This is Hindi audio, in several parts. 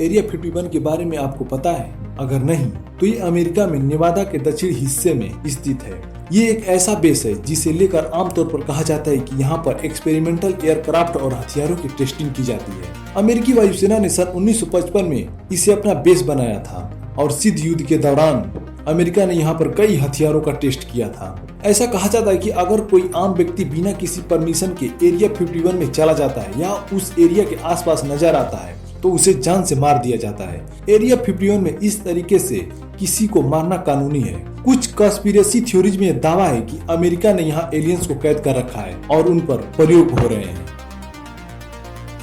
एरिया 51 के बारे में आपको पता है? अगर नहीं तो ये अमेरिका में नेवादा के दक्षिण हिस्से में स्थित है। ये एक ऐसा बेस है जिसे लेकर आमतौर पर कहा जाता है कि यहाँ पर एक्सपेरिमेंटल एयरक्राफ्ट और हथियारों की टेस्टिंग की जाती है। अमेरिकी वायुसेना ने सन 1955 में इसे अपना बेस बनाया था और शीत युद्ध के दौरान अमेरिका ने यहाँ पर कई हथियारों का टेस्ट किया था। ऐसा कहा जाता है कि अगर कोई आम व्यक्ति बिना किसी परमिशन के एरिया 51 में चला जाता है या उस एरिया के आसपास नजर आता है तो उसे जान से मार दिया जाता है। एरिया 51 में इस तरीके से किसी को मारना कानूनी है। कुछ कॉन्स्पिरेसी थ्योरीज में दावा है कि अमेरिका ने यहाँ एलियंस को कैद कर रखा है और उन पर प्रयोग हो रहे हैं।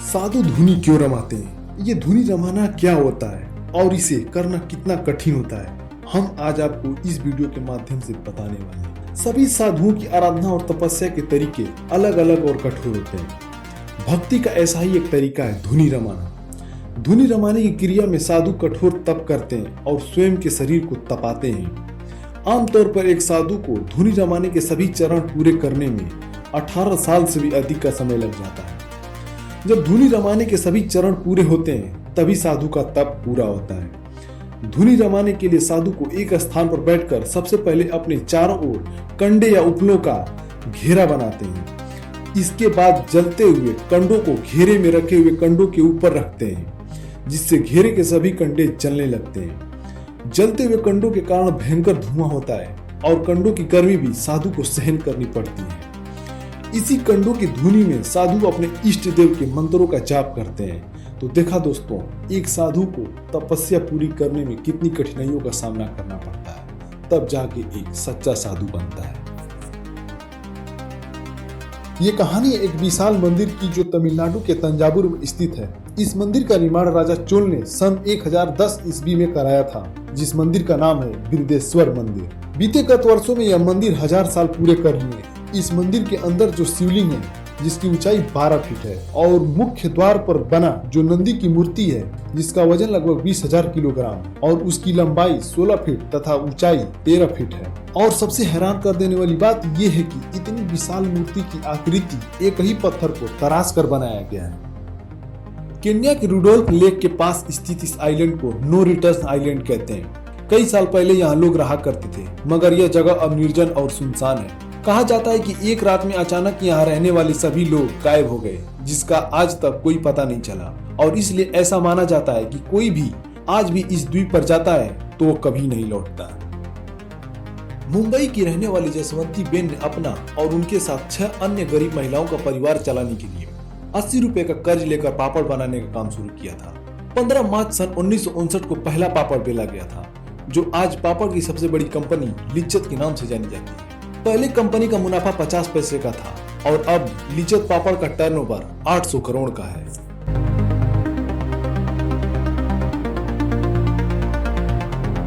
साधु धुनी क्यों रमाते हैं? ये धुनी रमाना क्या होता है और इसे करना कितना कठिन होता है, हम आज आपको इस वीडियो के माध्यम से बताने वाले हैं। सभी साधुओं की आराधना और तपस्या के तरीके अलग अलग और कठोर होते हैं। भक्ति का ऐसा ही एक तरीका है धुनी रमाना। धुनी रमाने की क्रिया में साधु कठोर तप करते हैं और स्वयं के शरीर को तपाते हैं। आमतौर पर एक साधु को धुनी रमाने के सभी चरण पूरे करने में 18 साल से भी अधिक का समय लग जाता है। जब धुनी रमाने के सभी चरण पूरे होते हैं तभी साधु का तप पूरा होता है। धुनी रमाने के लिए साधु को एक स्थान पर बैठकर सबसे पहले अपने चारों ओर कंडे या उपलों का घेरा बनाते हैं। इसके बाद जलते हुए कंडों को घेरे में रखे हुए कंडों के ऊपर रखते हैं, जिससे घेरे के सभी कंडे जलने लगते हैं। जलते हुए कंडों के कारण भयंकर धुआं होता है और कंडों की गर्मी भी साधु को सहन करनी पड़ती है। इसी कंडों की धुनी में साधु अपने इष्ट देव के मंत्रों का जाप करते हैं। तो देखा दोस्तों, एक साधु को तपस्या पूरी करने में कितनी कठिनाइयों का सामना करना पड़ता है, तब जाके एक सच्चा साधु बनता है। ये कहानी एक विशाल मंदिर की जो तमिलनाडु के तंजावुर में स्थित है। इस मंदिर का निर्माण राजा चोल ने सन 1010 ईस्वी में कराया था, जिस मंदिर का नाम है बृहदेश्वर मंदिर। बीते गत वर्षों में यह मंदिर 1000 साल पूरे कर लिए। इस मंदिर के अंदर जो शिवलिंग है जिसकी ऊंचाई 12 फीट है और मुख्य द्वार पर बना जो नंदी की मूर्ति है जिसका वजन लगभग 20,000 किलोग्राम और उसकी लंबाई 16 फीट तथा ऊंचाई 13 फीट है। और सबसे हैरान कर देने वाली बात यह है कि इतनी विशाल मूर्ति की आकृति एक ही पत्थर को तराश कर बनाया गया है। केन्या के रुडोल्फ लेक के पास स्थित इस आइलैंड को नो रिटर्न आइलैंड कहते हैं। कई साल पहले यहाँ लोग रहा करते थे, मगर यह जगह अब निर्जन और सुनसान है। कहा जाता है कि एक रात में अचानक यहाँ रहने वाले सभी लोग गायब हो गए, जिसका आज तक कोई पता नहीं चला और इसलिए ऐसा माना जाता है कि कोई भी आज भी इस द्वीप पर जाता है तो वो कभी नहीं लौटता। मुंबई की रहने वाली जसवंती बेन ने अपना और उनके साथ 6 अन्य गरीब महिलाओं का परिवार चलाने के लिए 80 रुपए का कर्ज लेकर पापड़ बनाने का काम शुरू किया था। 15 मार्च सन 1959 को पहला पापड़ बेला गया था, जो आज पापड़ की सबसे बड़ी कंपनी लिज्जत के नाम से जानी जाती है। पहले कंपनी का मुनाफा 50 पैसे का था और अब लिज्जत पापड़ का टर्नओवर 800 करोड़ का है।